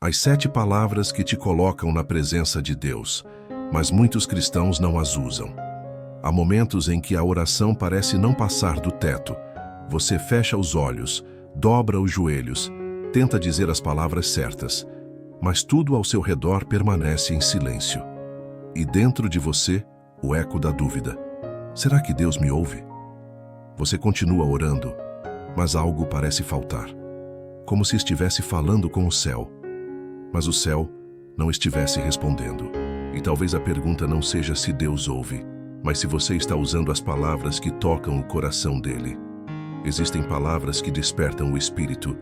As 7 palavras que te colocam na presença de Deus, mas muitos cristãos não as usam. Há momentos em que a oração parece não passar do teto. Você fecha os olhos, dobra os joelhos, tenta dizer as palavras certas, mas tudo ao seu redor permanece em silêncio. E dentro de você, o eco da dúvida. Será que Deus me ouve? Você continua orando, mas algo parece faltar. Como se estivesse falando com o céu, mas o céu não estivesse respondendo. E talvez a pergunta não seja se Deus ouve, mas se você está usando as palavras que tocam o coração dele. Existem palavras que despertam o espírito,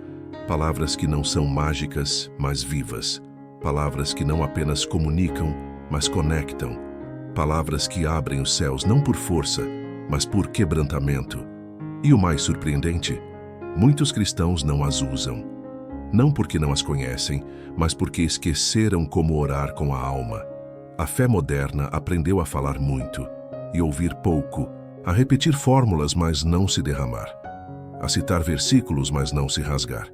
palavras que não são mágicas, mas vivas, palavras que não apenas comunicam, mas conectam, palavras que abrem os céus não por força, mas por quebrantamento. E o mais surpreendente, muitos cristãos não as usam. Não porque não as conhecem, mas porque esqueceram como orar com a alma. A fé moderna aprendeu a falar muito e ouvir pouco, a repetir fórmulas, mas não se derramar, a citar versículos, mas não se rasgar.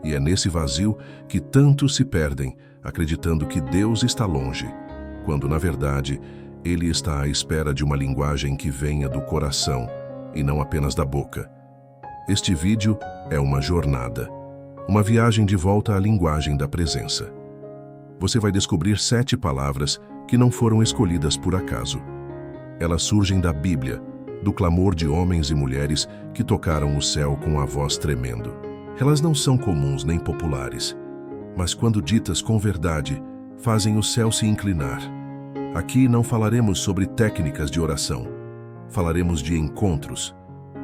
E é nesse vazio que tantos se perdem, acreditando que Deus está longe, quando, na verdade, Ele está à espera de uma linguagem que venha do coração e não apenas da boca. Este vídeo é uma jornada, uma viagem de volta à linguagem da presença. Você vai descobrir 7 palavras que não foram escolhidas por acaso. Elas surgem da Bíblia, do clamor de homens e mulheres que tocaram o céu com a voz tremendo. Elas não são comuns nem populares, mas quando ditas com verdade, fazem o céu se inclinar. Aqui não falaremos sobre técnicas de oração. Falaremos de encontros,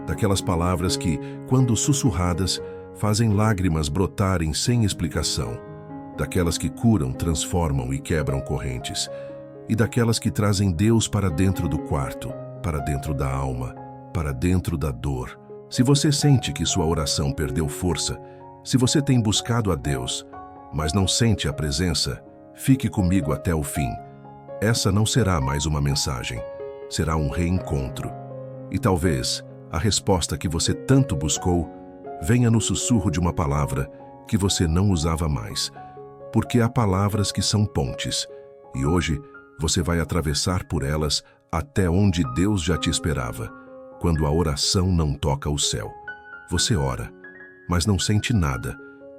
daquelas palavras que, quando sussurradas, fazem lágrimas brotarem sem explicação, daquelas que curam, transformam e quebram correntes, e daquelas que trazem Deus para dentro do quarto, para dentro da alma, para dentro da dor. Se você sente que sua oração perdeu força, se você tem buscado a Deus, mas não sente a presença, fique comigo até o fim. Essa não será mais uma mensagem, será um reencontro. E talvez a resposta que você tanto buscou venha no sussurro de uma palavra que você não usava mais, porque há palavras que são pontes, e hoje você vai atravessar por elas até onde Deus já te esperava. Quando a oração não toca o céu, você ora, mas não sente nada.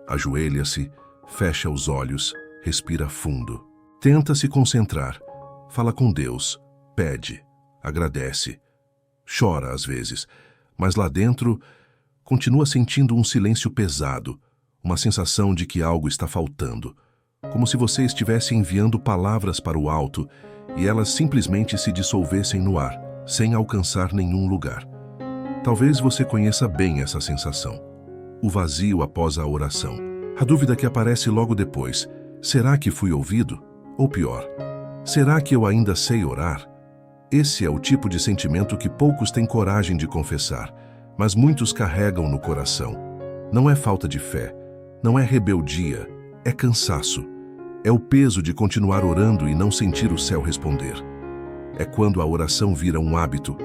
Ajoelha-se, fecha os olhos, respira fundo. Tenta se concentrar, fala com Deus, pede, agradece, chora às vezes, mas lá dentro continua sentindo um silêncio pesado, uma sensação de que algo está faltando, como se você estivesse enviando palavras para o alto e elas simplesmente se dissolvessem no ar, sem alcançar nenhum lugar. Talvez você conheça bem essa sensação. O vazio após a oração. A dúvida que aparece logo depois. Será que fui ouvido? Ou pior, será que eu ainda sei orar? Esse é o tipo de sentimento que poucos têm coragem de confessar, mas muitos carregam no coração. Não é falta de fé, não é rebeldia, é cansaço. É o peso de continuar orando e não sentir o céu responder. É quando a oração vira um hábito,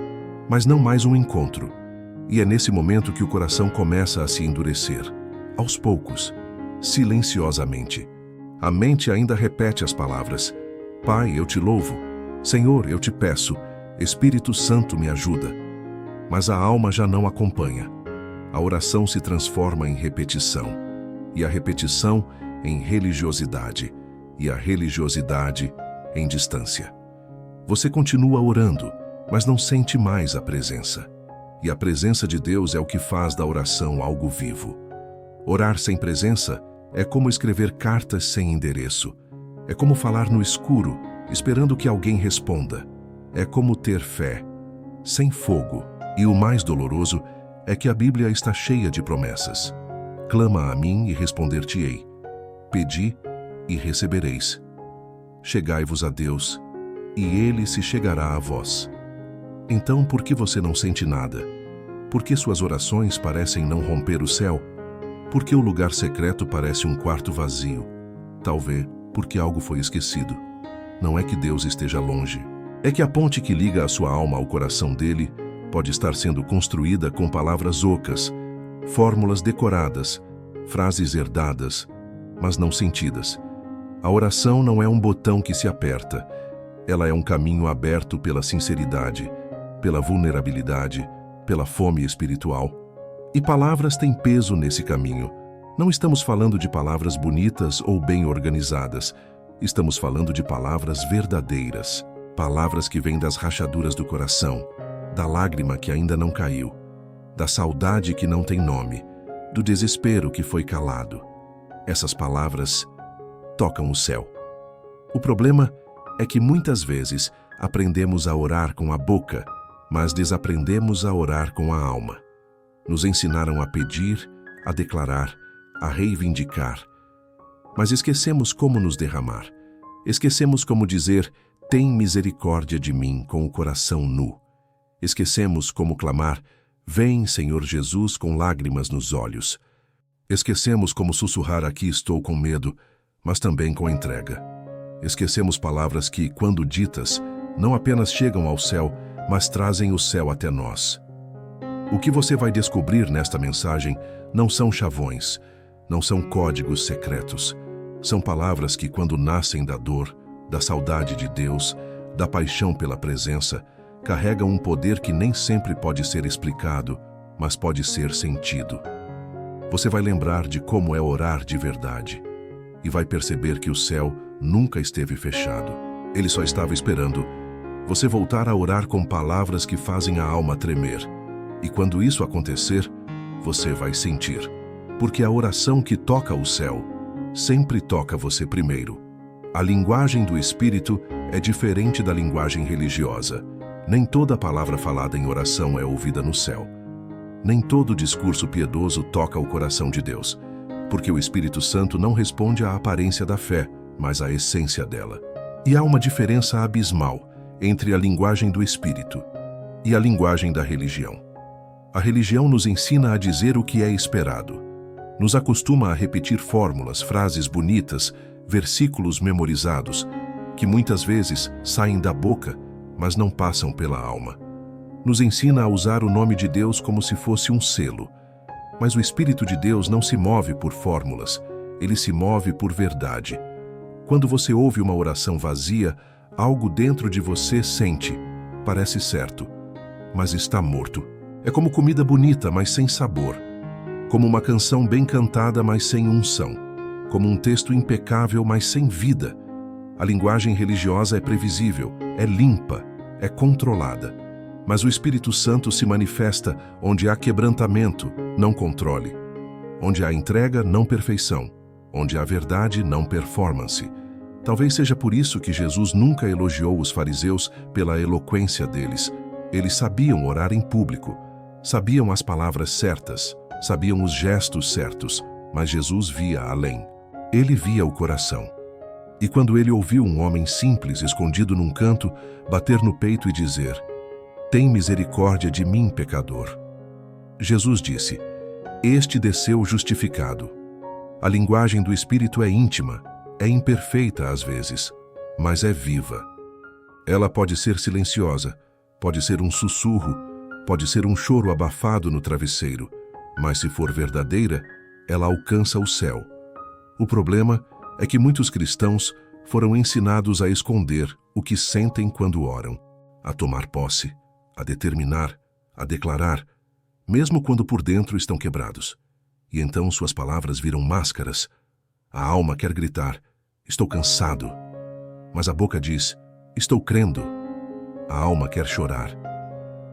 mas não mais um encontro. E é nesse momento que o coração começa a se endurecer, aos poucos, silenciosamente. A mente ainda repete as palavras: Pai, eu te louvo. Senhor, eu te peço. Espírito Santo, me ajuda. Mas a alma já não acompanha. A oração se transforma em repetição, e a repetição em religiosidade, e a religiosidade em distância. Você continua orando, mas não sente mais a presença. E a presença de Deus é o que faz da oração algo vivo. Orar sem presença é como escrever cartas sem endereço. É como falar no escuro, esperando que alguém responda. É como ter fé, sem fogo. E o mais doloroso é que a Bíblia está cheia de promessas. Clama a mim e responder-te-ei. Pedi e recebereis. Chegai-vos a Deus, e Ele se chegará a vós. Então, por que você não sente nada? Por que suas orações parecem não romper o céu? Por que o lugar secreto parece um quarto vazio? Talvez porque algo foi esquecido. Não é que Deus esteja longe. É que a ponte que liga a sua alma ao coração dele pode estar sendo construída com palavras ocas, fórmulas decoradas, frases herdadas, mas não sentidas. A oração não é um botão que se aperta. Ela é um caminho aberto pela sinceridade, pela vulnerabilidade, pela fome espiritual. E palavras têm peso nesse caminho. Não estamos falando de palavras bonitas ou bem organizadas. Estamos falando de palavras verdadeiras. Palavras que vêm das rachaduras do coração, da lágrima que ainda não caiu, da saudade que não tem nome, do desespero que foi calado. Essas palavras tocam o céu. O problema é que muitas vezes aprendemos a orar com a boca, mas desaprendemos a orar com a alma. Nos ensinaram a pedir, a declarar, a reivindicar. Mas esquecemos como nos derramar. Esquecemos como dizer: tem misericórdia de mim, com o coração nu. Esquecemos como clamar: vem, Senhor Jesus, com lágrimas nos olhos. Esquecemos como sussurrar: aqui estou com medo, mas também com entrega. Esquecemos palavras que, quando ditas, não apenas chegam ao céu, mas trazem o céu até nós. O que você vai descobrir nesta mensagem não são chavões, não são códigos secretos. São palavras que, quando nascem da dor, da saudade de Deus, da paixão pela presença, carregam um poder que nem sempre pode ser explicado, mas pode ser sentido. Você vai lembrar de como é orar de verdade e vai perceber que o céu nunca esteve fechado. Ele só estava esperando você voltar a orar com palavras que fazem a alma tremer. E quando isso acontecer, você vai sentir. Porque a oração que toca o céu sempre toca você primeiro. A linguagem do Espírito é diferente da linguagem religiosa. Nem toda palavra falada em oração é ouvida no céu. Nem todo discurso piedoso toca o coração de Deus, porque o Espírito Santo não responde à aparência da fé, mas à essência dela. E há uma diferença abismal entre a linguagem do Espírito e a linguagem da religião. A religião nos ensina a dizer o que é esperado. Nos acostuma a repetir fórmulas, frases bonitas, versículos memorizados, que muitas vezes saem da boca, mas não passam pela alma. Nos ensina a usar o nome de Deus como se fosse um selo. Mas o Espírito de Deus não se move por fórmulas, ele se move por verdade. Quando você ouve uma oração vazia, algo dentro de você sente: parece certo, mas está morto. É como comida bonita, mas sem sabor. Como uma canção bem cantada, mas sem unção. Como um texto impecável, mas sem vida. A linguagem religiosa é previsível, é limpa, é controlada. Mas o Espírito Santo se manifesta onde há quebrantamento, não controle. Onde há entrega, não perfeição. Onde há verdade, não performance. Talvez seja por isso que Jesus nunca elogiou os fariseus pela eloquência deles. Eles sabiam orar em público, sabiam as palavras certas, sabiam os gestos certos, mas Jesus via além. Ele via o coração. E quando ele ouviu um homem simples, escondido num canto, bater no peito e dizer: tem misericórdia de mim, pecador. Jesus disse: este desceu justificado. A linguagem do Espírito é íntima, é imperfeita às vezes, mas é viva. Ela pode ser silenciosa, pode ser um sussurro, pode ser um choro abafado no travesseiro, mas se for verdadeira, ela alcança o céu. O problema é que muitos cristãos foram ensinados a esconder o que sentem quando oram, a tomar posse, a determinar, a declarar, mesmo quando por dentro estão quebrados. E então suas palavras viram máscaras. A alma quer gritar: estou cansado. Mas a boca diz: estou crendo. A alma quer chorar: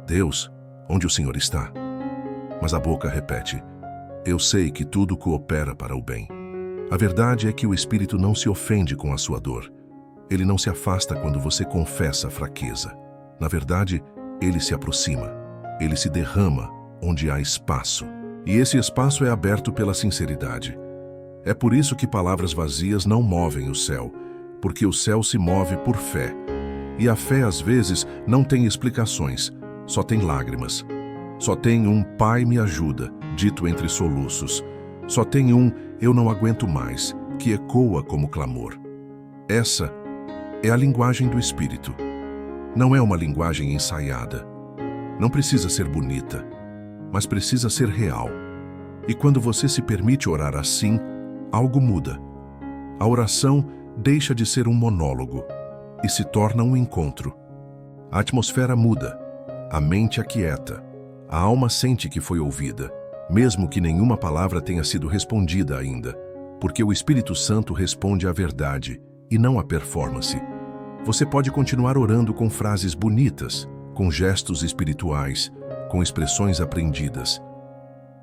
Deus, onde o Senhor está? Mas a boca repete: eu sei que tudo coopera para o bem. A verdade é que o Espírito não se ofende com a sua dor. Ele não se afasta quando você confessa a fraqueza. Na verdade, ele se aproxima. Ele se derrama onde há espaço. E esse espaço é aberto pela sinceridade. É por isso que palavras vazias não movem o céu, porque o céu se move por fé. E a fé, às vezes, não tem explicações, só tem lágrimas. Só tem um Pai me ajuda, dito entre soluços. Só tem um eu não aguento mais, que ecoa como clamor. Essa é a linguagem do Espírito. Não é uma linguagem ensaiada. Não precisa ser bonita, mas precisa ser real. E quando você se permite orar assim, algo muda. A oração deixa de ser um monólogo e se torna um encontro. A atmosfera muda, a mente aquieta, a alma sente que foi ouvida, mesmo que nenhuma palavra tenha sido respondida ainda, porque o Espírito Santo responde à verdade e não à performance. Você pode continuar orando com frases bonitas, com gestos espirituais, com expressões aprendidas.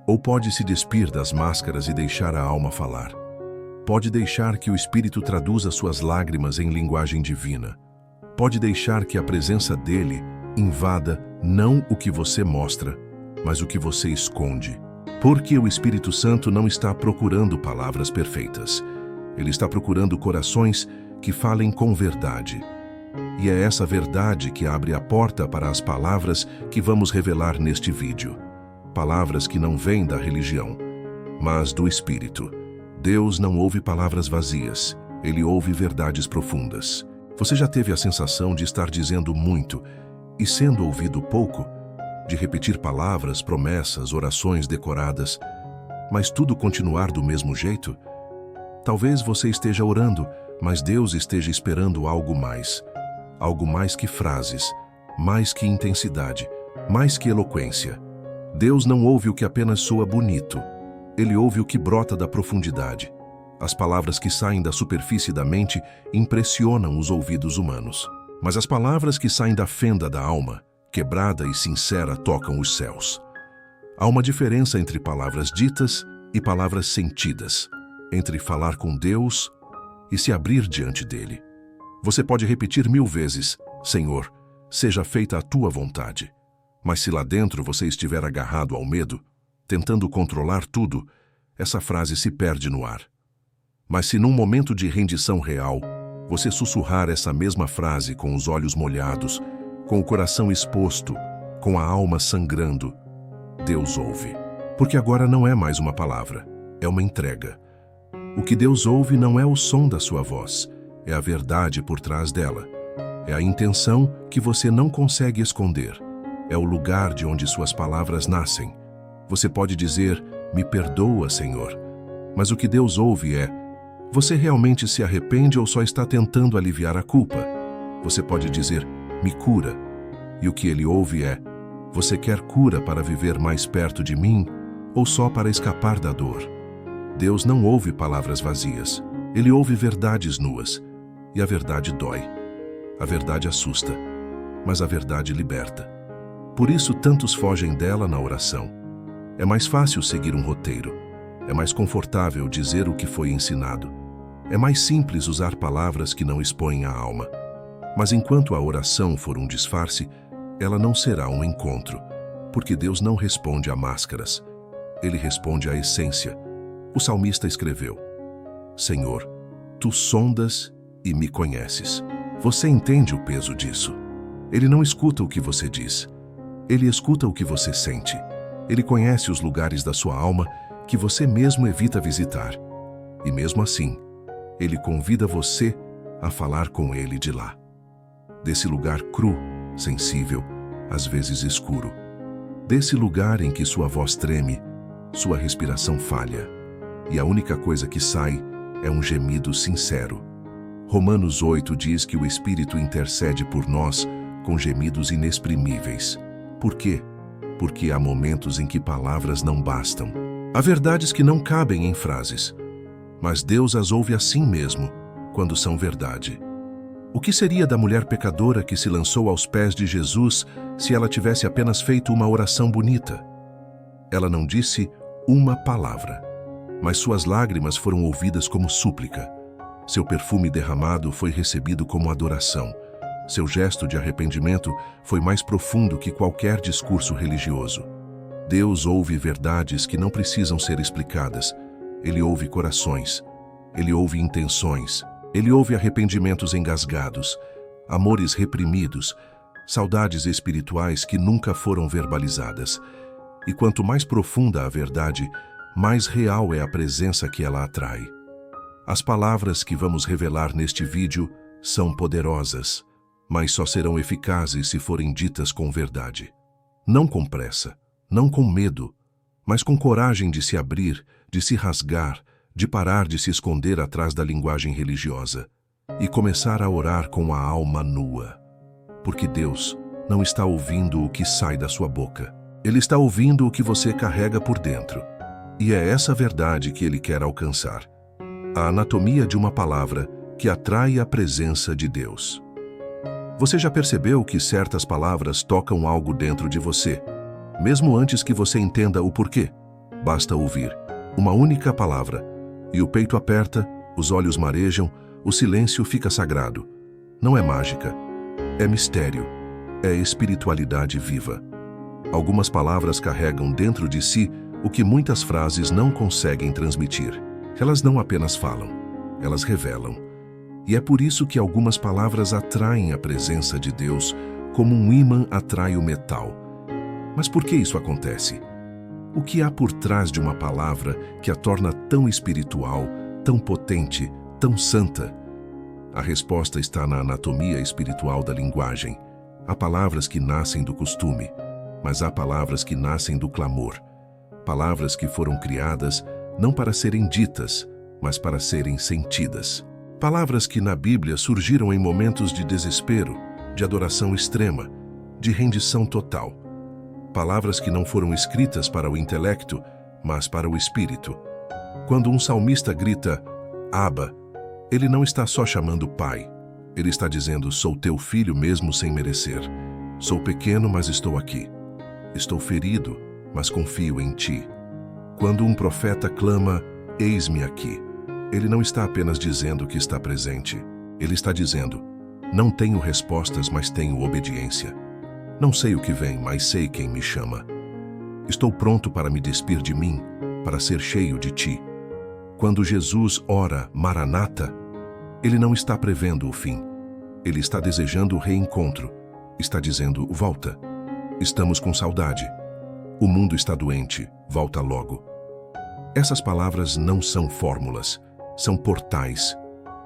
Ou pode se despir das máscaras e deixar a alma falar. Pode deixar que o Espírito traduza suas lágrimas em linguagem divina. Pode deixar que a presença dele invada não o que você mostra, mas o que você esconde. Porque o Espírito Santo não está procurando palavras perfeitas. Ele está procurando corações que falem com verdade. E é essa verdade que abre a porta para as palavras que vamos revelar neste vídeo. Palavras que não vêm da religião, mas do Espírito. Deus não ouve palavras vazias, Ele ouve verdades profundas. Você já teve a sensação de estar dizendo muito e sendo ouvido pouco? De repetir palavras, promessas, orações decoradas, mas tudo continuar do mesmo jeito? Talvez você esteja orando, mas Deus esteja esperando algo mais. Algo mais que frases, mais que intensidade, mais que eloquência. Deus não ouve o que apenas soa bonito. Ele ouve o que brota da profundidade. As palavras que saem da superfície da mente impressionam os ouvidos humanos. Mas as palavras que saem da fenda da alma, quebrada e sincera, tocam os céus. Há uma diferença entre palavras ditas e palavras sentidas, entre falar com Deus e se abrir diante dele. Você pode repetir 1000 vezes, Senhor, seja feita a tua vontade. Mas se lá dentro você estiver agarrado ao medo, tentando controlar tudo, essa frase se perde no ar. Mas se num momento de rendição real, você sussurrar essa mesma frase com os olhos molhados, com o coração exposto, com a alma sangrando, Deus ouve. Porque agora não é mais uma palavra, é uma entrega. O que Deus ouve não é o som da sua voz, é a verdade por trás dela. É a intenção que você não consegue esconder. É o lugar de onde suas palavras nascem. Você pode dizer, me perdoa, Senhor. Mas o que Deus ouve é, você realmente se arrepende ou só está tentando aliviar a culpa? Você pode dizer, me cura. E o que ele ouve é, você quer cura para viver mais perto de mim ou só para escapar da dor? Deus não ouve palavras vazias. Ele ouve verdades nuas. E a verdade dói. A verdade assusta. Mas a verdade liberta. Por isso tantos fogem dela na oração. É mais fácil seguir um roteiro. É mais confortável dizer o que foi ensinado. É mais simples usar palavras que não expõem a alma. Mas enquanto a oração for um disfarce, ela não será um encontro, porque Deus não responde a máscaras. Ele responde à essência. O salmista escreveu, Senhor, tu sondas e me conheces. Você entende o peso disso? Ele não escuta o que você diz. Ele escuta o que você sente. Ele conhece os lugares da sua alma que você mesmo evita visitar. E mesmo assim, Ele convida você a falar com Ele de lá. Desse lugar cru, sensível, às vezes escuro. Desse lugar em que sua voz treme, sua respiração falha, e a única coisa que sai é um gemido sincero. Romanos 8 diz que o Espírito intercede por nós com gemidos inexprimíveis. Por quê? Porque há momentos em que palavras não bastam. Há verdades que não cabem em frases, mas Deus as ouve assim mesmo, quando são verdade. O que seria da mulher pecadora que se lançou aos pés de Jesus se ela tivesse apenas feito uma oração bonita? Ela não disse uma palavra, mas suas lágrimas foram ouvidas como súplica. Seu perfume derramado foi recebido como adoração. Seu gesto de arrependimento foi mais profundo que qualquer discurso religioso. Deus ouve verdades que não precisam ser explicadas. Ele ouve corações. Ele ouve intenções. Ele ouve arrependimentos engasgados, amores reprimidos, saudades espirituais que nunca foram verbalizadas. E quanto mais profunda a verdade, mais real é a presença que ela atrai. As palavras que vamos revelar neste vídeo são poderosas, mas só serão eficazes se forem ditas com verdade. Não com pressa, não com medo, mas com coragem de se abrir, de se rasgar, de parar de se esconder atrás da linguagem religiosa e começar a orar com a alma nua. Porque Deus não está ouvindo o que sai da sua boca. Ele está ouvindo o que você carrega por dentro. E é essa verdade que Ele quer alcançar. A anatomia de uma palavra que atrai a presença de Deus. Você já percebeu que certas palavras tocam algo dentro de você, mesmo antes que você entenda o porquê? Basta ouvir uma única palavra, e o peito aperta, os olhos marejam, o silêncio fica sagrado. Não é mágica, é mistério, é espiritualidade viva. Algumas palavras carregam dentro de si o que muitas frases não conseguem transmitir. Elas não apenas falam, elas revelam. E é por isso que algumas palavras atraem a presença de Deus como um ímã atrai o metal. Mas por que isso acontece? O que há por trás de uma palavra que a torna tão espiritual, tão potente, tão santa? A resposta está na anatomia espiritual da linguagem. Há palavras que nascem do costume, mas há palavras que nascem do clamor. Palavras que foram criadas não para serem ditas, mas para serem sentidas. Palavras que na Bíblia surgiram em momentos de desespero, de adoração extrema, de rendição total. Palavras que não foram escritas para o intelecto, mas para o espírito. Quando um salmista grita, Abba, ele não está só chamando Pai. Ele está dizendo, sou teu filho mesmo sem merecer. Sou pequeno, mas estou aqui. Estou ferido, mas confio em ti. Quando um profeta clama, eis-me aqui, ele não está apenas dizendo que está presente. Ele está dizendo, não tenho respostas, mas tenho obediência. Não sei o que vem, mas sei quem me chama. Estou pronto para me despir de mim, para ser cheio de ti. Quando Jesus ora, Maranata, ele não está prevendo o fim. Ele está desejando o reencontro. Está dizendo, volta. Estamos com saudade. O mundo está doente, volta logo. Essas palavras não são fórmulas, são portais.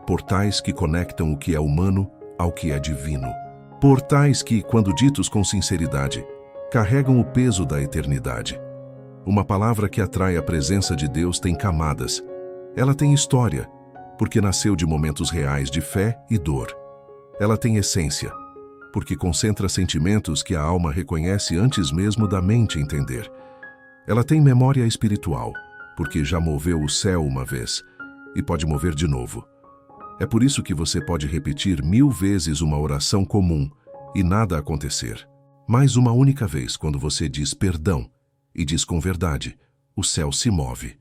Portais que conectam o que é humano ao que é divino. Portais que, quando ditos com sinceridade, carregam o peso da eternidade. Uma palavra que atrai a presença de Deus tem camadas. Ela tem história, porque nasceu de momentos reais de fé e dor. Ela tem essência, porque concentra sentimentos que a alma reconhece antes mesmo da mente entender. Ela tem memória espiritual, porque já moveu o céu uma vez e pode mover de novo. É por isso que você pode repetir 1000 vezes uma oração comum e nada acontecer. Mas uma única vez, quando você diz perdão e diz com verdade, o céu se move.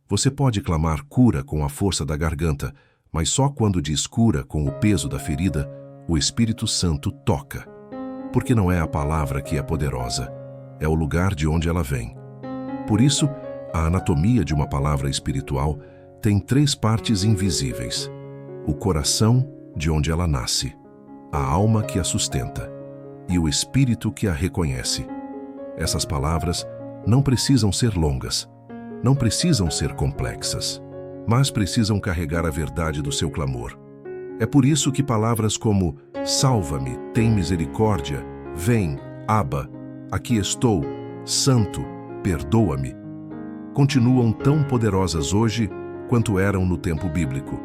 Você pode clamar cura com a força da garganta, mas só quando diz cura com o peso da ferida, o Espírito Santo toca. Porque não é a palavra que é poderosa, é o lugar de onde ela vem. Por isso, a anatomia de uma palavra espiritual tem 3 partes invisíveis. O coração, de onde ela nasce, a alma que a sustenta e o espírito que a reconhece. Essas palavras não precisam ser longas, não precisam ser complexas, mas precisam carregar a verdade do seu clamor. É por isso que palavras como salva-me, tem misericórdia, vem, Abba, aqui estou, santo, perdoa-me, continuam tão poderosas hoje quanto eram no tempo bíblico.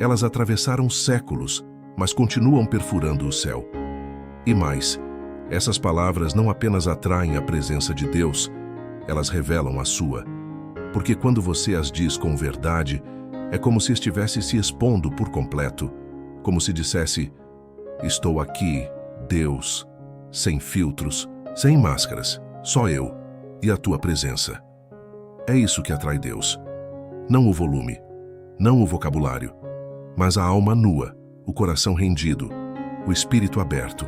Elas atravessaram séculos, mas continuam perfurando o céu. E mais, essas palavras não apenas atraem a presença de Deus, elas revelam a sua. Porque quando você as diz com verdade, é como se estivesse se expondo por completo, como se dissesse, estou aqui, Deus, sem filtros, sem máscaras, só eu e a tua presença. É isso que atrai Deus. Não o volume, não o vocabulário, mas a alma nua, o coração rendido, o espírito aberto.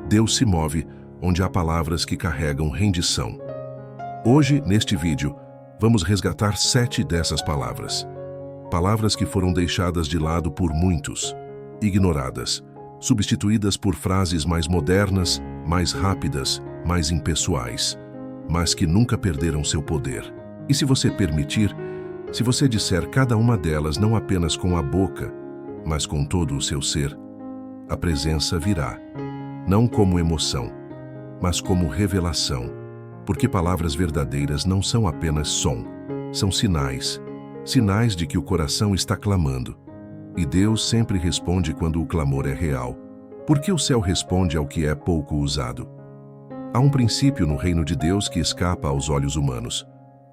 Deus se move onde há palavras que carregam rendição. Hoje, neste vídeo, vamos resgatar 7 dessas palavras. Palavras que foram deixadas de lado por muitos, ignoradas, substituídas por frases mais modernas, mais rápidas, mais impessoais, mas que nunca perderam seu poder. E se você permitir, se você disser cada uma delas não apenas com a boca, mas com todo o seu ser, a presença virá, não como emoção, mas como revelação, porque palavras verdadeiras não são apenas som, são sinais, sinais de que o coração está clamando. E Deus sempre responde quando o clamor é real. Por que o céu responde ao que é pouco usado? Há um princípio no reino de Deus que escapa aos olhos humanos.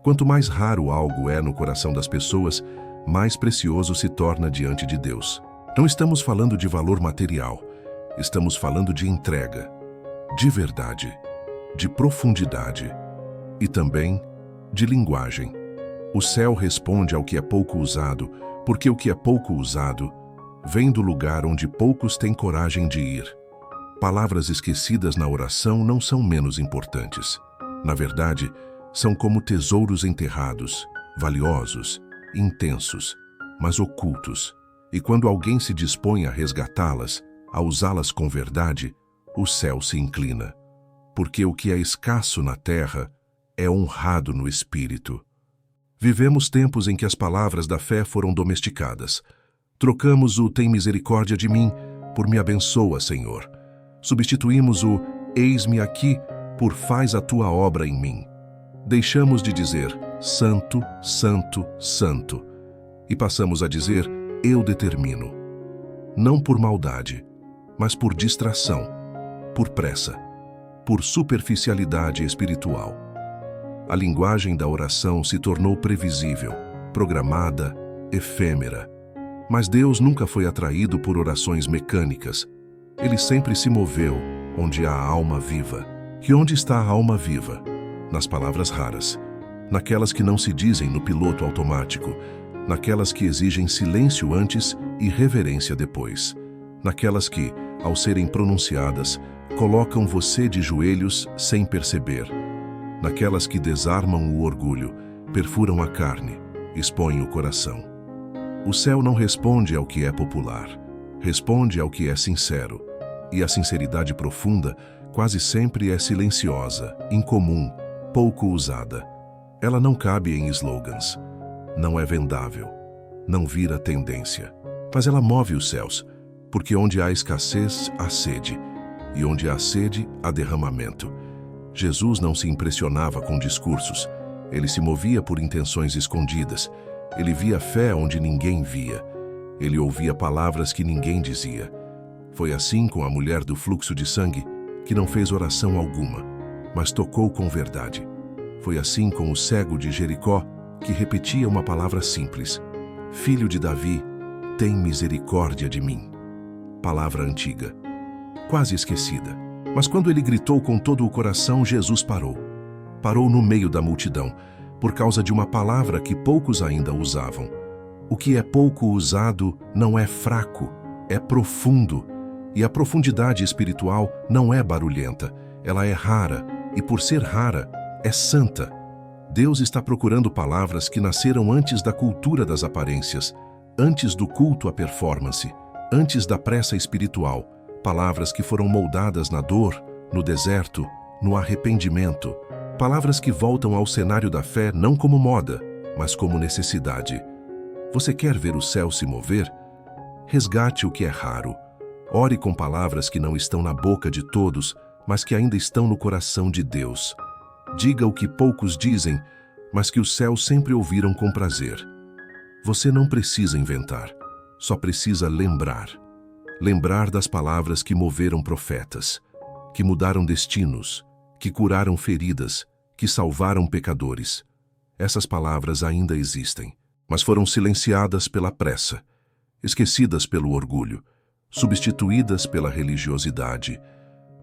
Quanto mais raro algo é no coração das pessoas, mais precioso se torna diante de Deus. Não estamos falando de valor material, estamos falando de entrega, de verdade, de profundidade e também de linguagem. O céu responde ao que é pouco usado, porque o que é pouco usado vem do lugar onde poucos têm coragem de ir. Palavras esquecidas na oração não são menos importantes. Na verdade, são como tesouros enterrados, valiosos, intensos, mas ocultos. E quando alguém se dispõe a resgatá-las, a usá-las com verdade, o céu se inclina. Porque o que é escasso na terra é honrado no espírito. Vivemos tempos em que as palavras da fé foram domesticadas. Trocamos o "tem misericórdia de mim" por "me abençoa, Senhor". Substituímos o "eis-me aqui" por "faz a tua obra em mim". Deixamos de dizer "santo, santo, santo" e passamos a dizer "eu determino". Não por maldade, mas por distração, por pressa, por superficialidade espiritual. A linguagem da oração se tornou previsível, programada, efêmera. Mas Deus nunca foi atraído por orações mecânicas. Ele sempre se moveu onde há alma viva. E onde está a alma viva? Nas palavras raras, naquelas que não se dizem no piloto automático, naquelas que exigem silêncio antes e reverência depois, naquelas que, ao serem pronunciadas, colocam você de joelhos sem perceber, naquelas que desarmam o orgulho, perfuram a carne, expõem o coração. O céu não responde ao que é popular, responde ao que é sincero. E a sinceridade profunda quase sempre é silenciosa, incomum, pouco usada. Ela não cabe em slogans, não é vendável, não vira tendência. Mas ela move os céus, porque onde há escassez, há sede, e onde há sede, há derramamento. Jesus não se impressionava com discursos, ele se movia por intenções escondidas. Ele via fé onde ninguém via. Ele ouvia palavras que ninguém dizia. Foi assim com a mulher do fluxo de sangue, que não fez oração alguma, mas tocou com verdade. Foi assim com o cego de Jericó, que repetia uma palavra simples: "Filho de Davi, tem misericórdia de mim". Palavra antiga, quase esquecida. Mas quando ele gritou com todo o coração, Jesus parou. Parou no meio da multidão, por causa de uma palavra que poucos ainda usavam. O que é pouco usado não é fraco, é profundo. E a profundidade espiritual não é barulhenta, ela é rara, e por ser rara, é santa. Deus está procurando palavras que nasceram antes da cultura das aparências, antes do culto à performance, antes da pressa espiritual, palavras que foram moldadas na dor, no deserto, no arrependimento, palavras que voltam ao cenário da fé não como moda, mas como necessidade. Você quer ver o céu se mover? Resgate o que é raro. Ore com palavras que não estão na boca de todos, mas que ainda estão no coração de Deus. Diga o que poucos dizem, mas que os céus sempre ouviram com prazer. Você não precisa inventar, só precisa lembrar. Lembrar das palavras que moveram profetas, que mudaram destinos, que curaram feridas, que salvaram pecadores. Essas palavras ainda existem, mas foram silenciadas pela pressa, esquecidas pelo orgulho, substituídas pela religiosidade.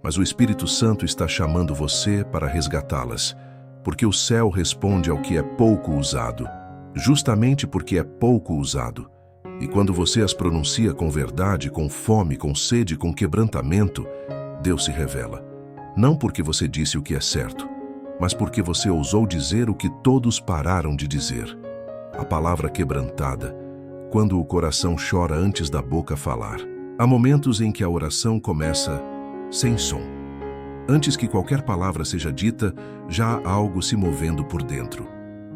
Mas o Espírito Santo está chamando você para resgatá-las, porque o céu responde ao que é pouco usado, justamente porque é pouco usado. E quando você as pronuncia com verdade, com fome, com sede, com quebrantamento, Deus se revela. Não porque você disse o que é certo, mas porque você ousou dizer o que todos pararam de dizer. A palavra quebrantada, quando o coração chora antes da boca falar. Há momentos em que a oração começa sem som. Antes que qualquer palavra seja dita, já há algo se movendo por dentro.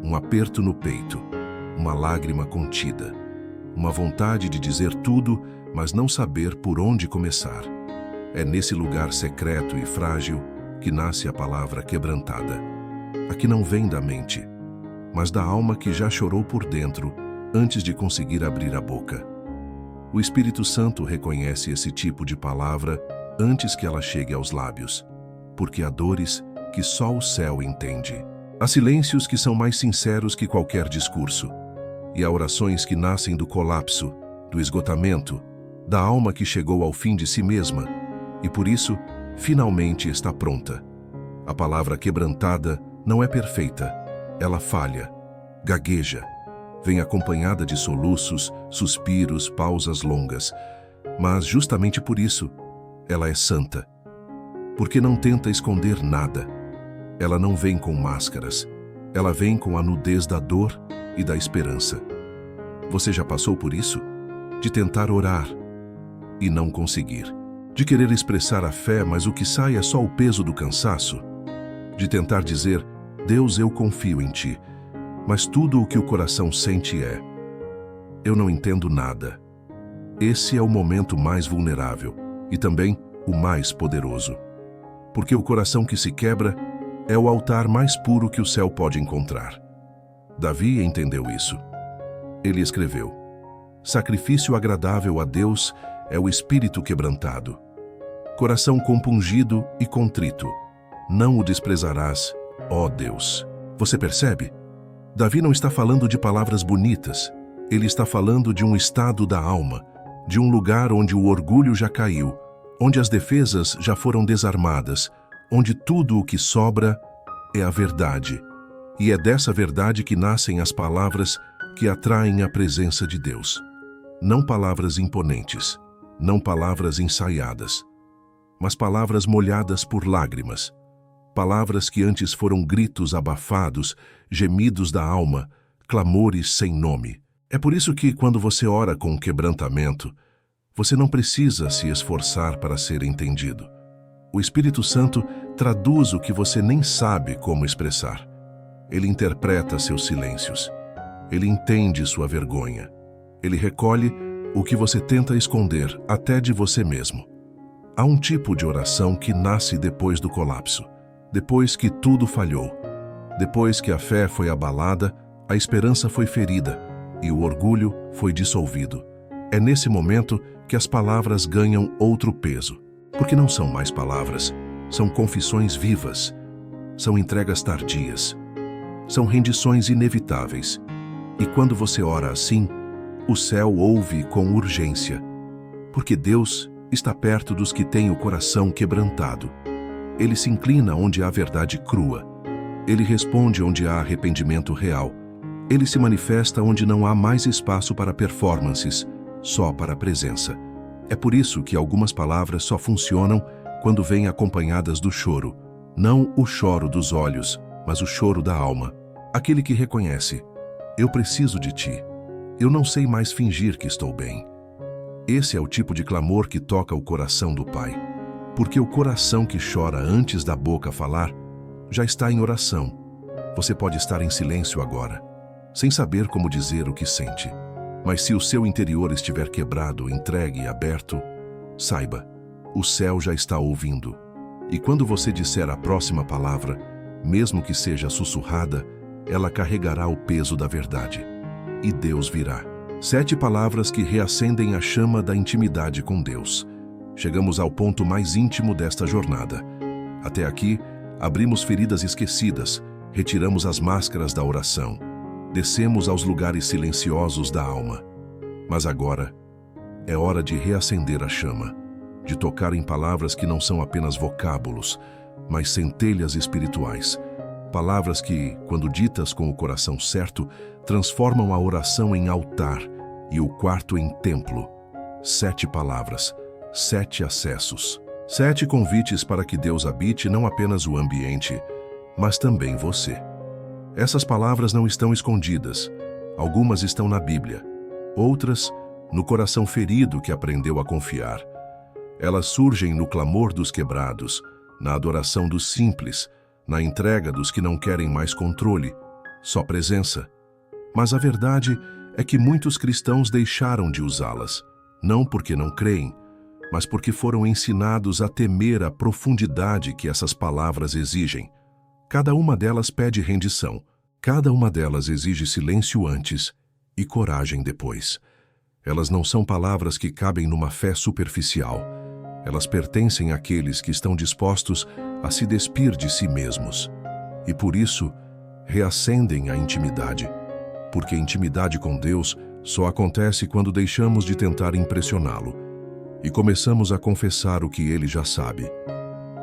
Um aperto no peito, uma lágrima contida, uma vontade de dizer tudo, mas não saber por onde começar. É nesse lugar secreto e frágil que nasce a palavra quebrantada. A que não vem da mente, mas da alma que já chorou por dentro antes de conseguir abrir a boca. O Espírito Santo reconhece esse tipo de palavra antes que ela chegue aos lábios, porque há dores que só o céu entende. Há silêncios que são mais sinceros que qualquer discurso, e há orações que nascem do colapso, do esgotamento, da alma que chegou ao fim de si mesma, e por isso, finalmente está pronta. A palavra quebrantada não é perfeita, ela falha, gagueja, vem acompanhada de soluços, suspiros, pausas longas, mas justamente por isso, ela é santa, porque não tenta esconder nada. Ela não vem com máscaras, ela vem com a nudez da dor e da esperança. Você já passou por isso? De tentar orar e não conseguir. De querer expressar a fé, mas o que sai é só o peso do cansaço. De tentar dizer, Deus, eu confio em Ti, mas tudo o que o coração sente é, eu não entendo nada. Esse é o momento mais vulnerável e também o mais poderoso. Porque o coração que se quebra é o altar mais puro que o céu pode encontrar. Davi entendeu isso. Ele escreveu: sacrifício agradável a Deus é o espírito quebrantado. Coração compungido e contrito, não o desprezarás, ó Deus. Você percebe? Davi não está falando de palavras bonitas. Ele está falando de um estado da alma, de um lugar onde o orgulho já caiu, onde as defesas já foram desarmadas, onde tudo o que sobra é a verdade. E é dessa verdade que nascem as palavras que atraem a presença de Deus. Não palavras imponentes, não palavras ensaiadas, mas palavras molhadas por lágrimas. Palavras que antes foram gritos abafados, gemidos da alma, clamores sem nome. É por isso que, quando você ora com quebrantamento, você não precisa se esforçar para ser entendido. O Espírito Santo traduz o que você nem sabe como expressar. Ele interpreta seus silêncios. Ele entende sua vergonha. Ele recolhe o que você tenta esconder até de você mesmo. Há um tipo de oração que nasce depois do colapso, depois que tudo falhou, depois que a fé foi abalada, a esperança foi ferida e o orgulho foi dissolvido. É nesse momento que as palavras ganham outro peso. Porque não são mais palavras, são confissões vivas, são entregas tardias, são rendições inevitáveis. E quando você ora assim, o céu ouve com urgência, porque Deus está perto dos que têm o coração quebrantado. Ele se inclina onde há verdade crua. Ele responde onde há arrependimento real. Ele se manifesta onde não há mais espaço para performances, só para a presença. É por isso que algumas palavras só funcionam quando vêm acompanhadas do choro. Não o choro dos olhos, mas o choro da alma. Aquele que reconhece, eu preciso de Ti. Eu não sei mais fingir que estou bem. Esse é o tipo de clamor que toca o coração do Pai. Porque o coração que chora antes da boca falar, já está em oração. Você pode estar em silêncio agora, sem saber como dizer o que sente. Mas se o seu interior estiver quebrado, entregue e aberto, saiba, o céu já está ouvindo. E quando você disser a próxima palavra, mesmo que seja sussurrada, ela carregará o peso da verdade. E Deus virá. 7 palavras que reacendem a chama da intimidade com Deus. Chegamos ao ponto mais íntimo desta jornada. Até aqui, abrimos feridas esquecidas, retiramos as máscaras da oração. Descemos aos lugares silenciosos da alma. Mas agora, é hora de reacender a chama, de tocar em palavras que não são apenas vocábulos, mas centelhas espirituais. Palavras que, quando ditas com o coração certo, transformam a oração em altar e o quarto em templo. 7 palavras, 7 acessos. 7 convites para que Deus habite não apenas o ambiente, mas também você. Essas palavras não estão escondidas. Algumas estão na Bíblia. Outras, no coração ferido que aprendeu a confiar. Elas surgem no clamor dos quebrados, na adoração dos simples, na entrega dos que não querem mais controle, só presença. Mas a verdade é que muitos cristãos deixaram de usá-las, não porque não creem, mas porque foram ensinados a temer a profundidade que essas palavras exigem. Cada uma delas pede rendição, cada uma delas exige silêncio antes e coragem depois. Elas não são palavras que cabem numa fé superficial. Elas pertencem àqueles que estão dispostos a se despir de si mesmos. E por isso, reacendem a intimidade. Porque intimidade com Deus só acontece quando deixamos de tentar impressioná-lo e começamos a confessar o que ele já sabe.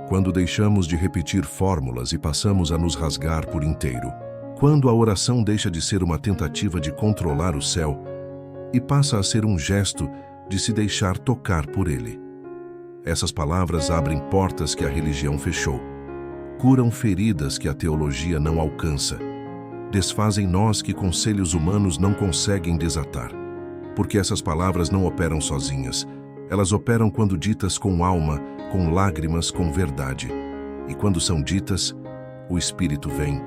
Quando deixamos de repetir fórmulas e passamos a nos rasgar por inteiro. Quando a oração deixa de ser uma tentativa de controlar o céu e passa a ser um gesto de se deixar tocar por ele. Essas palavras abrem portas que a religião fechou, curam feridas que a teologia não alcança, desfazem nós que conselhos humanos não conseguem desatar. Porque essas palavras não operam sozinhas, elas operam quando ditas com alma, com lágrimas, com verdade. E quando são ditas, o Espírito vem.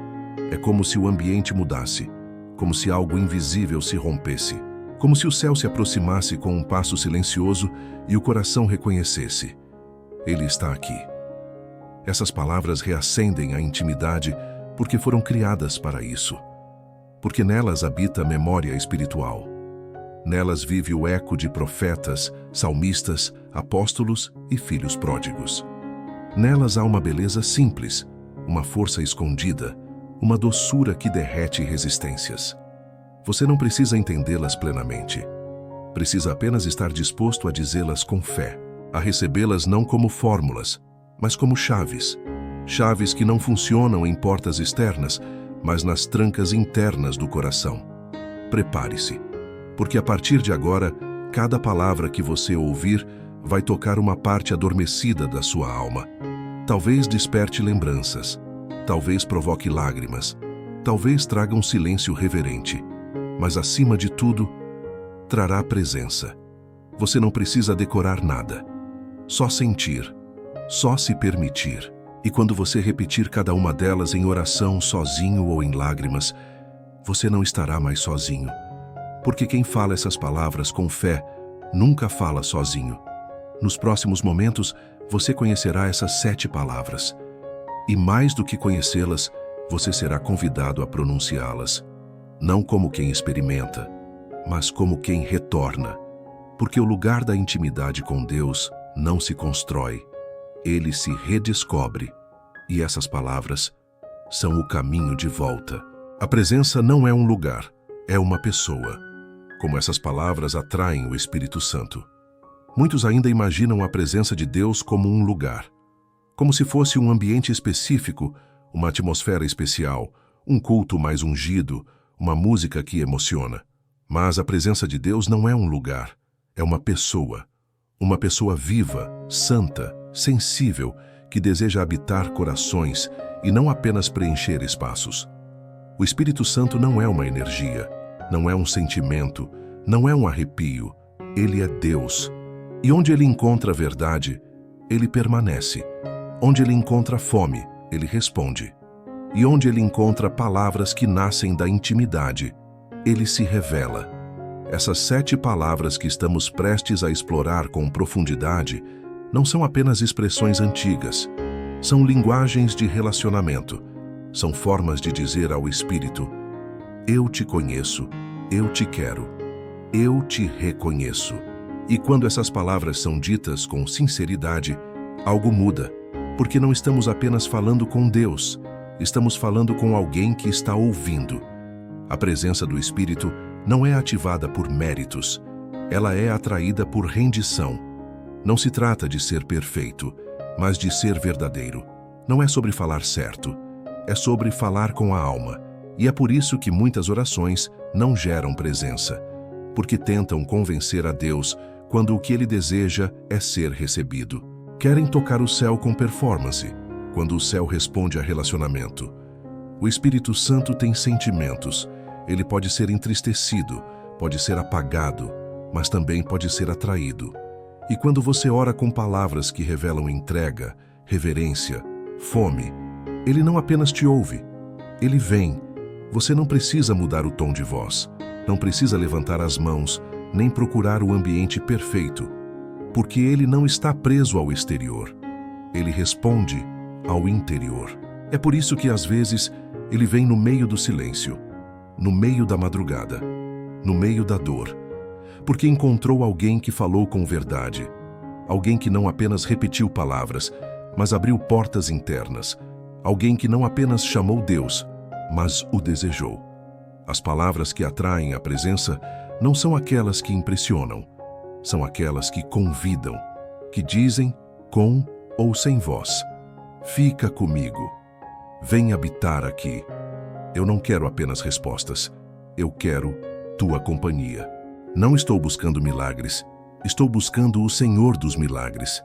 É como se o ambiente mudasse, como se algo invisível se rompesse, como se o céu se aproximasse com um passo silencioso e o coração reconhecesse: Ele está aqui. Essas palavras reacendem a intimidade porque foram criadas para isso. Porque nelas habita a memória espiritual. Nelas vive o eco de profetas, salmistas, apóstolos e filhos pródigos. Nelas há uma beleza simples, uma força escondida, uma doçura que derrete resistências. Você não precisa entendê-las plenamente. Precisa apenas estar disposto a dizê-las com fé, a recebê-las não como fórmulas, mas como chaves. Chaves que não funcionam em portas externas, mas nas trancas internas do coração. Prepare-se, porque a partir de agora, cada palavra que você ouvir vai tocar uma parte adormecida da sua alma. Talvez desperte lembranças, talvez provoque lágrimas, talvez traga um silêncio reverente, mas acima de tudo, trará presença. Você não precisa decorar nada, só sentir, só se permitir. E quando você repetir cada uma delas em oração, sozinho ou em lágrimas, você não estará mais sozinho. Porque quem fala essas palavras com fé nunca fala sozinho. Nos próximos momentos, você conhecerá essas 7 palavras. E mais do que conhecê-las, você será convidado a pronunciá-las. Não como quem experimenta, mas como quem retorna. Porque o lugar da intimidade com Deus não se constrói. Ele se redescobre, e essas palavras são o caminho de volta. A presença não é um lugar, é uma pessoa. Como essas palavras atraem o Espírito Santo. Muitos ainda imaginam a presença de Deus como um lugar, como se fosse um ambiente específico, uma atmosfera especial, um culto mais ungido, uma música que emociona. Mas a presença de Deus não é um lugar, é uma pessoa viva, santa, sensível, que deseja habitar corações e não apenas preencher espaços. O Espírito Santo não é uma energia, não é um sentimento, não é um arrepio. Ele é Deus. E onde ele encontra a verdade, ele permanece. Onde ele encontra fome, ele responde. E onde ele encontra palavras que nascem da intimidade, ele se revela. Essas 7 palavras que estamos prestes a explorar com profundidade não são apenas expressões antigas, são linguagens de relacionamento, são formas de dizer ao Espírito: eu te conheço, eu te quero, eu te reconheço. E quando essas palavras são ditas com sinceridade, algo muda, porque não estamos apenas falando com Deus, estamos falando com alguém que está ouvindo. A presença do Espírito não é ativada por méritos, ela é atraída por rendição. Não se trata de ser perfeito, mas de ser verdadeiro. Não é sobre falar certo, é sobre falar com a alma. E é por isso que muitas orações não geram presença, porque tentam convencer a Deus quando o que ele deseja é ser recebido. Querem tocar o céu com performance, quando o céu responde a relacionamento. O Espírito Santo tem sentimentos. Ele pode ser entristecido, pode ser apagado, mas também pode ser atraído. E quando você ora com palavras que revelam entrega, reverência, fome, ele não apenas te ouve, ele vem. Você não precisa mudar o tom de voz, não precisa levantar as mãos, nem procurar o ambiente perfeito, porque ele não está preso ao exterior. Ele responde ao interior. É por isso que às vezes ele vem no meio do silêncio, no meio da madrugada, no meio da dor. Porque encontrou alguém que falou com verdade. Alguém que não apenas repetiu palavras, mas abriu portas internas. Alguém que não apenas chamou Deus, mas o desejou. As palavras que atraem a presença não são aquelas que impressionam. São aquelas que convidam, que dizem, com ou sem voz: fica comigo, vem habitar aqui. Eu não quero apenas respostas, eu quero tua companhia. Não estou buscando milagres, estou buscando o Senhor dos milagres.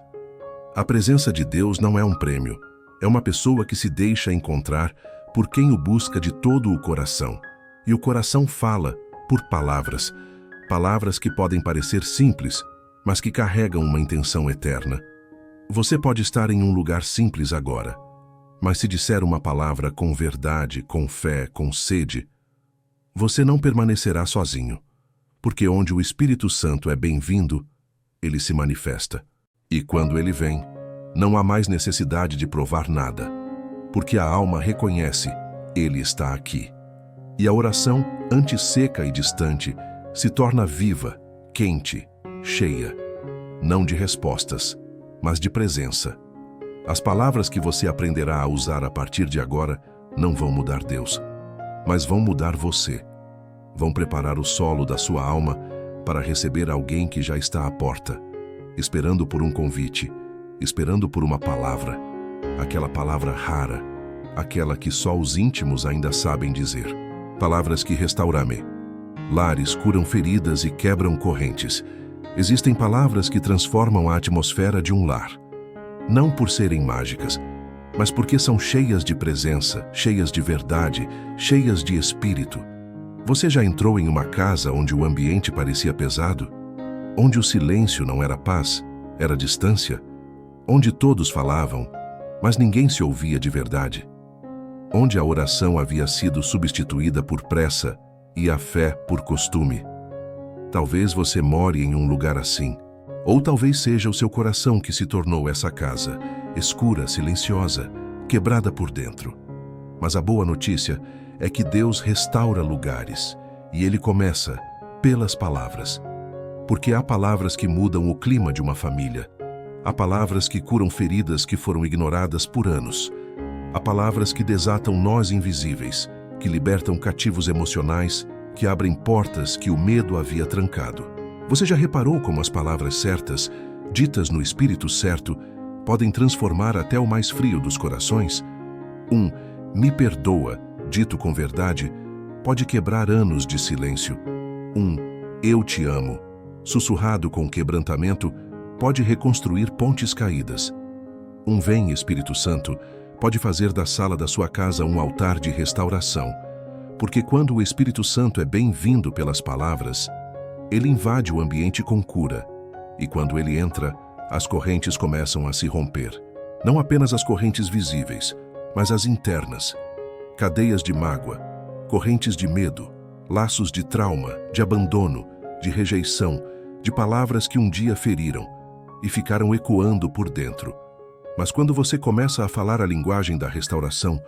A presença de Deus não é um prêmio, é uma pessoa que se deixa encontrar por quem o busca de todo o coração. E o coração fala por palavras, palavras que podem parecer simples, mas que carregam uma intenção eterna. Você pode estar em um lugar simples agora, mas se disser uma palavra com verdade, com fé, com sede, você não permanecerá sozinho, porque onde o Espírito Santo é bem-vindo, ele se manifesta. E quando ele vem, não há mais necessidade de provar nada, porque a alma reconhece, ele está aqui. E a oração, antes seca e distante, se torna viva, quente, cheia, não de respostas, mas de presença. As palavras que você aprenderá a usar a partir de agora não vão mudar Deus, mas vão mudar você. Vão preparar o solo da sua alma para receber alguém que já está à porta, esperando por um convite, esperando por uma palavra, aquela palavra rara, aquela que só os íntimos ainda sabem dizer. Palavras que restauram-me. Lares curam feridas e quebram correntes. Existem palavras que transformam a atmosfera de um lar. Não por serem mágicas, mas porque são cheias de presença, cheias de verdade, cheias de espírito. Você já entrou em uma casa onde o ambiente parecia pesado? Onde o silêncio não era paz, era distância? Onde todos falavam, mas ninguém se ouvia de verdade? Onde a oração havia sido substituída por pressa e a fé por costume? Talvez você more em um lugar assim, ou talvez seja o seu coração que se tornou essa casa, escura, silenciosa, quebrada por dentro. Mas a boa notícia é que Deus restaura lugares, e Ele começa pelas palavras. Porque há palavras que mudam o clima de uma família, há palavras que curam feridas que foram ignoradas por anos, há palavras que desatam nós invisíveis, que libertam cativos emocionais, que abrem portas que o medo havia trancado. Você já reparou como as palavras certas, ditas no espírito certo, podem transformar até o mais frio dos corações? Me perdoa, dito com verdade, pode quebrar anos de silêncio. Eu te amo, sussurrado com quebrantamento, pode reconstruir pontes caídas. Vem, Espírito Santo, pode fazer da sala da sua casa um altar de restauração, porque quando o Espírito Santo é bem-vindo pelas palavras, ele invade o ambiente com cura, e quando ele entra, as correntes começam a se romper. Não apenas as correntes visíveis, mas as internas. Cadeias de mágoa, correntes de medo, laços de trauma, de abandono, de rejeição, de palavras que um dia feriram e ficaram ecoando por dentro. Mas quando você começa a falar a linguagem da restauração,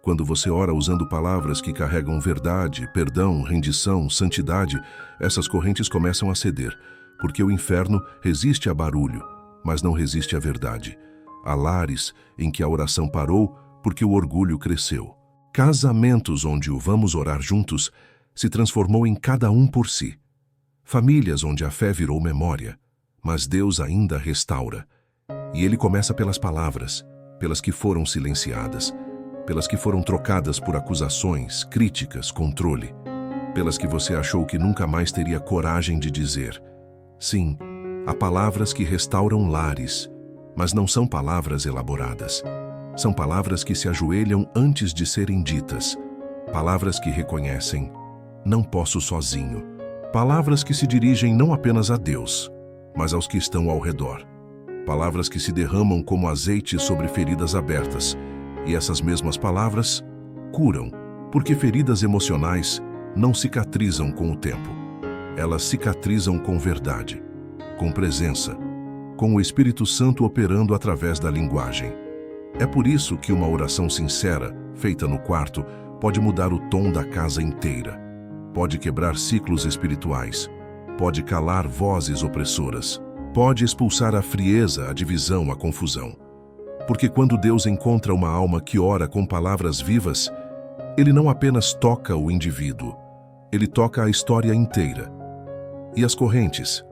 quando você ora usando palavras que carregam verdade, perdão, rendição, santidade, essas correntes começam a ceder, porque o inferno resiste a barulho, mas não resiste à verdade. Há lares em que a oração parou porque o orgulho cresceu. Casamentos onde o vamos orar juntos se transformou em cada um por si. Famílias onde a fé virou memória, mas Deus ainda restaura. E Ele começa pelas palavras, pelas que foram silenciadas, pelas que foram trocadas por acusações, críticas, controle, pelas que você achou que nunca mais teria coragem de dizer. Sim, há palavras que restauram lares, mas não são palavras elaboradas. São palavras que se ajoelham antes de serem ditas, palavras que reconhecem, não posso sozinho, palavras que se dirigem não apenas a Deus, mas aos que estão ao redor. Palavras que se derramam como azeite sobre feridas abertas, e essas mesmas palavras curam, porque feridas emocionais não cicatrizam com o tempo. Elas cicatrizam com verdade, com presença, com o Espírito Santo operando através da linguagem. É por isso que uma oração sincera, feita no quarto, pode mudar o tom da casa inteira. pode quebrar ciclos espirituais, pode calar vozes opressoras, pode expulsar a frieza, a divisão, a confusão. Porque quando Deus encontra uma alma que ora com palavras vivas, Ele não apenas toca o indivíduo, Ele toca a história inteira. E as correntes?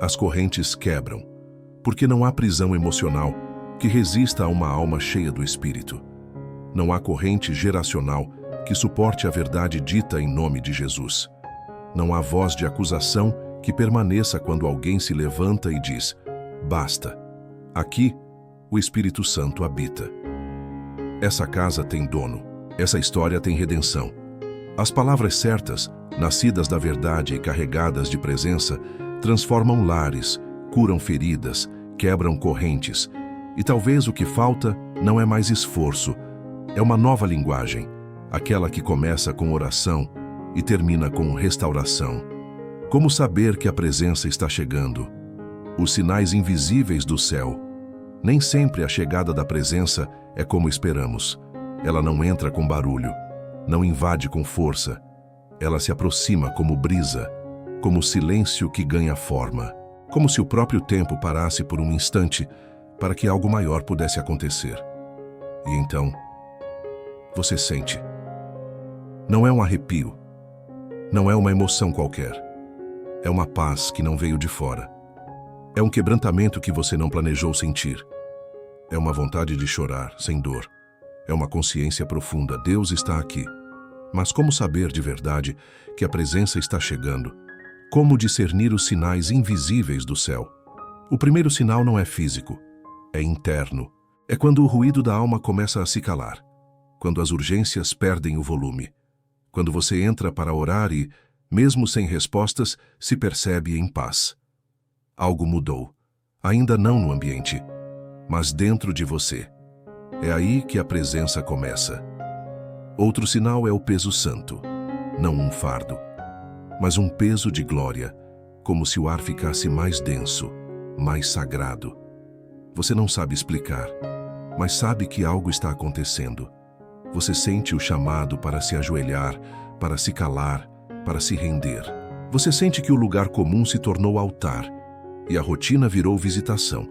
As correntes quebram, porque não há prisão emocional que resista a uma alma cheia do Espírito. Não há corrente geracional que suporte a verdade dita em nome de Jesus. Não há voz de acusação que permaneça quando alguém se levanta e diz: basta. Aqui, o Espírito Santo habita. Essa casa tem dono. Essa história tem redenção. As palavras certas, nascidas da verdade e carregadas de presença, transformam lares, curam feridas, quebram correntes. E talvez o que falta não é mais esforço, é uma nova linguagem, aquela que começa com oração e termina com restauração. Como saber que a presença está chegando? Os sinais invisíveis do céu. Nem sempre a chegada da presença é como esperamos. Ela não entra com barulho, não invade com força. Ela se aproxima como brisa, como silêncio que ganha forma, como se o próprio tempo parasse por um instante para que algo maior pudesse acontecer. E então, você sente. Não é um arrepio, não é uma emoção qualquer. É uma paz que não veio de fora. É um quebrantamento que você não planejou sentir. É uma vontade de chorar, sem dor. É uma consciência profunda. Deus está aqui. Mas como saber de verdade que a presença está chegando? Como discernir os sinais invisíveis do céu? O primeiro sinal não é físico, é interno. É quando o ruído da alma começa a se calar. Quando as urgências perdem o volume. Quando você entra para orar e, mesmo sem respostas, se percebe em paz. Algo mudou. Ainda não no ambiente, mas dentro de você. É aí que a presença começa. Outro sinal é o peso santo. Não um fardo, mas um peso de glória, como se o ar ficasse mais denso, mais sagrado. Você não sabe explicar, mas sabe que algo está acontecendo. Você sente o chamado para se ajoelhar, para se calar, para se render. Você sente que o lugar comum se tornou altar e a rotina virou visitação.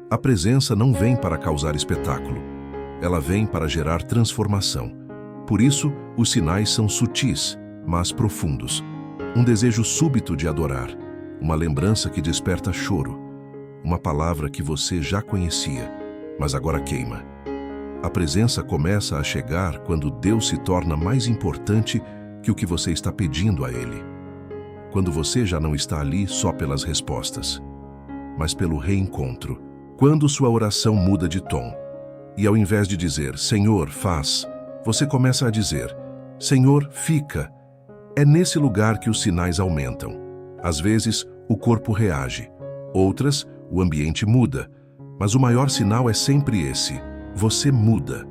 A presença não vem para causar espetáculo. Ela vem para gerar transformação. Por isso, os sinais são sutis, mas profundos. Um desejo súbito de adorar, uma lembrança que desperta choro, uma palavra que você já conhecia, mas agora queima. A presença começa a chegar quando Deus se torna mais importante que o que você está pedindo a Ele. Quando você já não está ali só pelas respostas, mas pelo reencontro. Quando sua oração muda de tom, e ao invés de dizer, Senhor, faz, você começa a dizer, Senhor, fica. É nesse lugar que os sinais aumentam. Às vezes, o corpo reage. Outras, o ambiente muda. Mas o maior sinal é sempre esse. Você muda.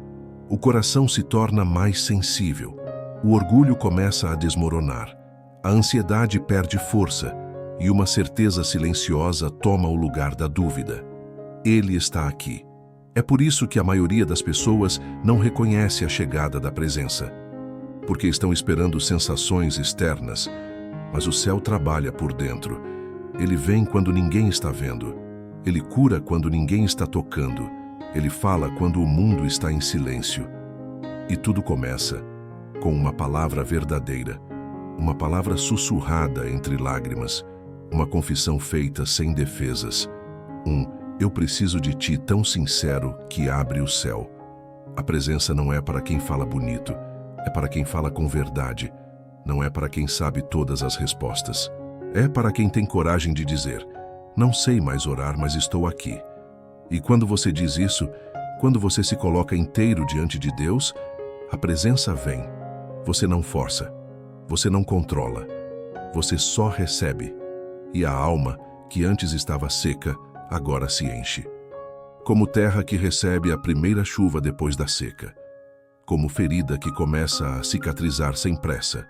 O coração se torna mais sensível. O orgulho começa a desmoronar. A ansiedade perde força. E uma certeza silenciosa toma o lugar da dúvida. Ele está aqui. É por isso que a maioria das pessoas não reconhece a chegada da presença. Porque estão esperando sensações externas, mas o céu trabalha por dentro. Ele vem quando ninguém está vendo. Ele cura quando ninguém está tocando. Ele fala quando o mundo está em silêncio. E tudo começa com uma palavra verdadeira, uma palavra sussurrada entre lágrimas, uma confissão feita sem defesas, eu preciso de ti tão sincero que abre o céu. A presença não é para quem fala bonito, é para quem fala com verdade, não é para quem sabe todas as respostas. É para quem tem coragem de dizer, não sei mais orar, mas estou aqui. E quando você diz isso, quando você se coloca inteiro diante de Deus, a presença vem. Você não força, você não controla, você só recebe. E a alma, que antes estava seca, agora se enche. Como terra que recebe a primeira chuva depois da seca. Como ferida que começa a cicatrizar sem pressa.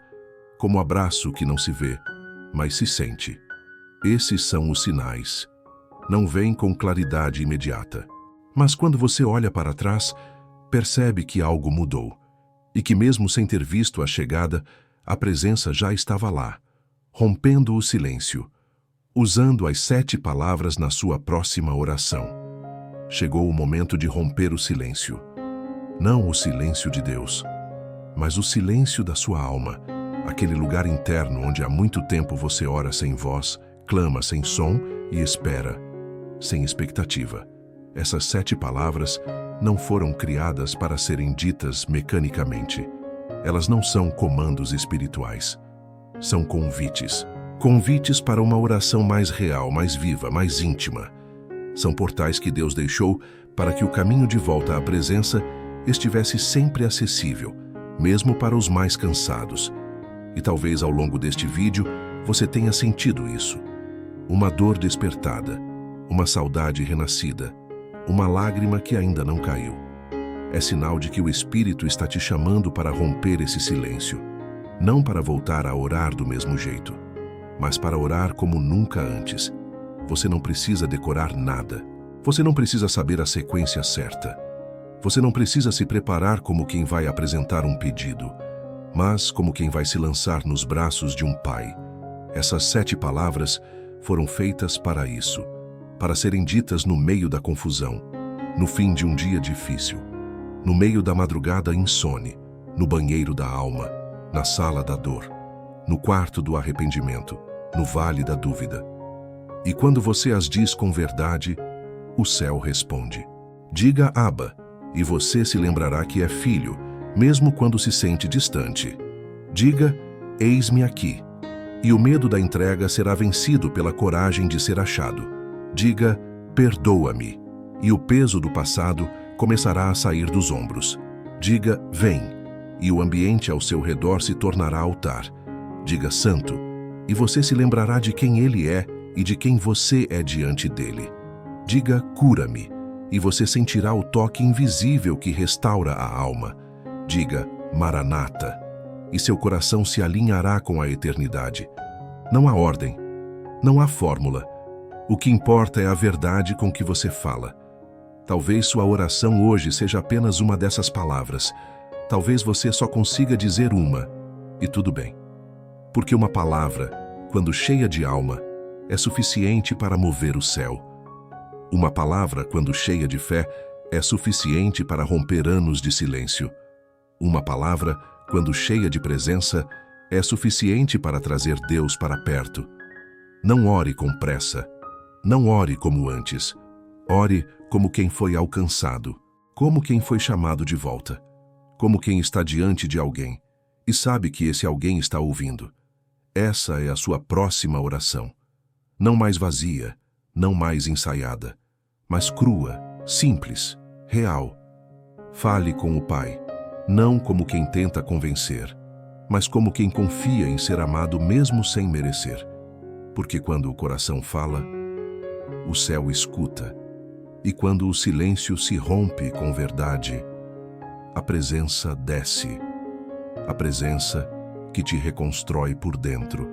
Como abraço que não se vê, mas se sente. Esses são os sinais. Não vêm com claridade imediata. Mas quando você olha para trás, percebe que algo mudou. E que mesmo sem ter visto a chegada, A presença já estava lá, rompendo o silêncio, usando as 7 palavras na sua próxima oração. Chegou o momento de romper o silêncio. Não o silêncio de Deus, mas o silêncio da sua alma, aquele lugar interno onde há muito tempo você ora sem voz, clama sem som e espera, sem expectativa. Essas 7 palavras não foram criadas para serem ditas mecanicamente. Elas não são comandos espirituais. São convites. Convites para uma oração mais real, mais viva, mais íntima. São portais que Deus deixou para que o caminho de volta à presença estivesse sempre acessível, mesmo para os mais cansados. E talvez ao longo deste vídeo você tenha sentido isso. Uma dor despertada, uma saudade renascida, uma lágrima que ainda não caiu. É sinal de que o Espírito está te chamando para romper esse silêncio, não para voltar a orar do mesmo jeito, mas para orar como nunca antes. Você não precisa decorar nada. Você não precisa saber a sequência certa. Você não precisa se preparar como quem vai apresentar um pedido, mas como quem vai se lançar nos braços de um pai. Essas 7 palavras foram feitas para isso, para serem ditas no meio da confusão, no fim de um dia difícil, no meio da madrugada insone, no banheiro da alma, na sala da dor, no quarto do arrependimento, no vale da dúvida. E quando você as diz com verdade, o céu responde. Diga Abba, e você se lembrará que é filho, mesmo quando se sente distante. Diga, eis-me aqui, e o medo da entrega será vencido pela coragem de ser achado. Diga, perdoa-me, e o peso do passado começará a sair dos ombros. Diga, vem, e o ambiente ao seu redor se tornará altar. Diga, santo, e você se lembrará de quem ele é e de quem você é diante dele. Diga, cura-me, e você sentirá o toque invisível que restaura a alma. Diga, Maranata, e seu coração se alinhará com a eternidade. Não há ordem, não há fórmula. O que importa é a verdade com que você fala. Talvez sua oração hoje seja apenas uma dessas palavras. Talvez você só consiga dizer uma, e tudo bem. Porque uma palavra, quando cheia de alma, é suficiente para mover o céu. Uma palavra, quando cheia de fé, é suficiente para romper anos de silêncio. Uma palavra, quando cheia de presença, é suficiente para trazer Deus para perto. Não ore com pressa. Não ore como antes. Ore como quem foi alcançado, como quem foi chamado de volta, como quem está diante de alguém e sabe que esse alguém está ouvindo. Essa é a sua próxima oração. Não mais vazia, não mais ensaiada, mas crua, simples, real. Fale com o Pai, não como quem tenta convencer, mas como quem confia em ser amado mesmo sem merecer. Porque quando o coração fala, o céu escuta, e quando o silêncio se rompe com verdade, a presença desce, a presença que te reconstrói por dentro,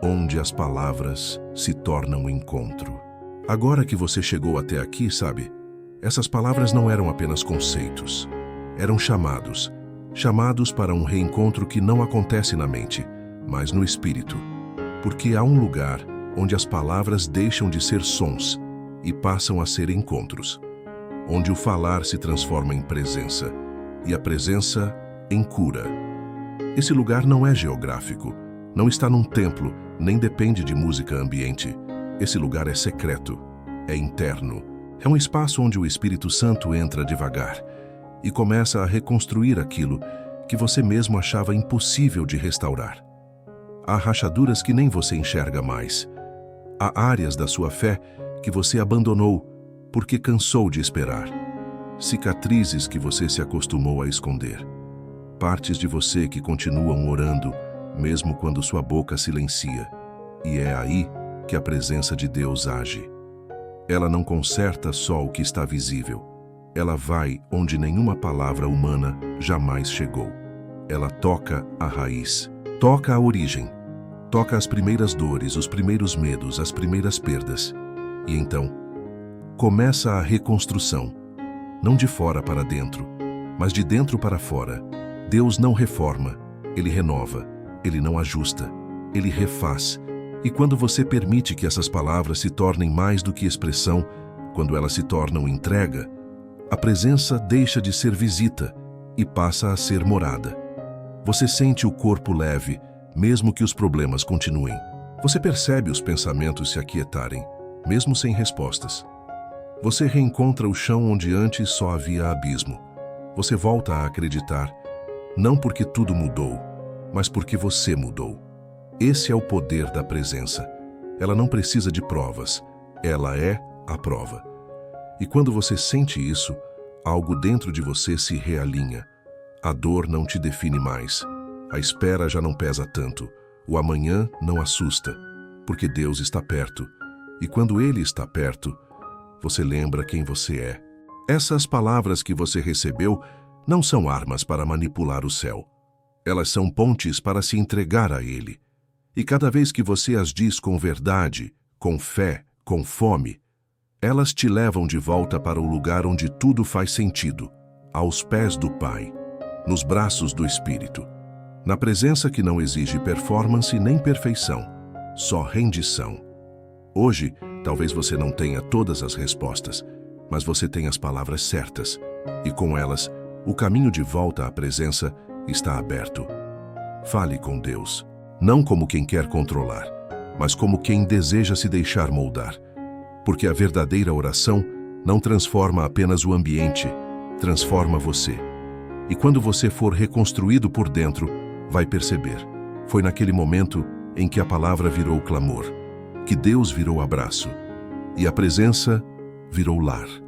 onde as palavras se tornam encontro. Agora que você chegou até aqui, sabe, essas palavras não eram apenas conceitos, eram chamados para um reencontro que não acontece na mente, mas no espírito, porque há um lugar onde as palavras deixam de ser sons e passam a ser encontros, onde o falar se transforma em presença e a presença em cura. Esse lugar não é geográfico, não está num templo, nem depende de música ambiente. Esse lugar é secreto, é interno. É um espaço onde o Espírito Santo entra devagar e começa a reconstruir aquilo que você mesmo achava impossível de restaurar. Há rachaduras que nem você enxerga mais. Há áreas da sua fé que você abandonou porque cansou de esperar. Cicatrizes que você se acostumou a esconder. Partes de você que continuam orando, mesmo quando sua boca silencia. E é aí que a presença de Deus age. Ela não conserta só o que está visível. Ela vai onde nenhuma palavra humana jamais chegou. Ela toca a raiz, toca a origem, toca as primeiras dores, os primeiros medos, as primeiras perdas. E então, começa a reconstrução, não de fora para dentro, mas de dentro para fora. Deus não reforma, Ele renova. Ele não ajusta, Ele refaz. E quando você permite que essas palavras se tornem mais do que expressão, quando elas se tornam entrega, a presença deixa de ser visita e passa a ser morada. Você sente o corpo leve, mesmo que os problemas continuem. Você percebe os pensamentos se aquietarem, mesmo sem respostas. Você reencontra o chão onde antes só havia abismo. Você volta a acreditar, não porque tudo mudou, mas porque você mudou. Esse é o poder da presença. Ela não precisa de provas, ela é a prova. E quando você sente isso, algo dentro de você se realinha. A dor não te define mais. A espera já não pesa tanto. O amanhã não assusta, porque Deus está perto. E quando Ele está perto, você lembra quem você é. Essas palavras que você recebeu não são armas para manipular o céu. Elas são pontes para se entregar a Ele. E cada vez que você as diz com verdade, com fé, com fome, elas te levam de volta para o lugar onde tudo faz sentido, aos pés do Pai, nos braços do Espírito, na presença que não exige performance nem perfeição, só rendição. Hoje, talvez você não tenha todas as respostas, mas você tem as palavras certas, e com elas, o caminho de volta à presença está aberto. Fale com Deus, não como quem quer controlar, mas como quem deseja se deixar moldar. Porque a verdadeira oração não transforma apenas o ambiente, transforma você. E quando você for reconstruído por dentro, vai perceber. Foi naquele momento em que a palavra virou clamor, que Deus virou abraço, e a presença virou lar.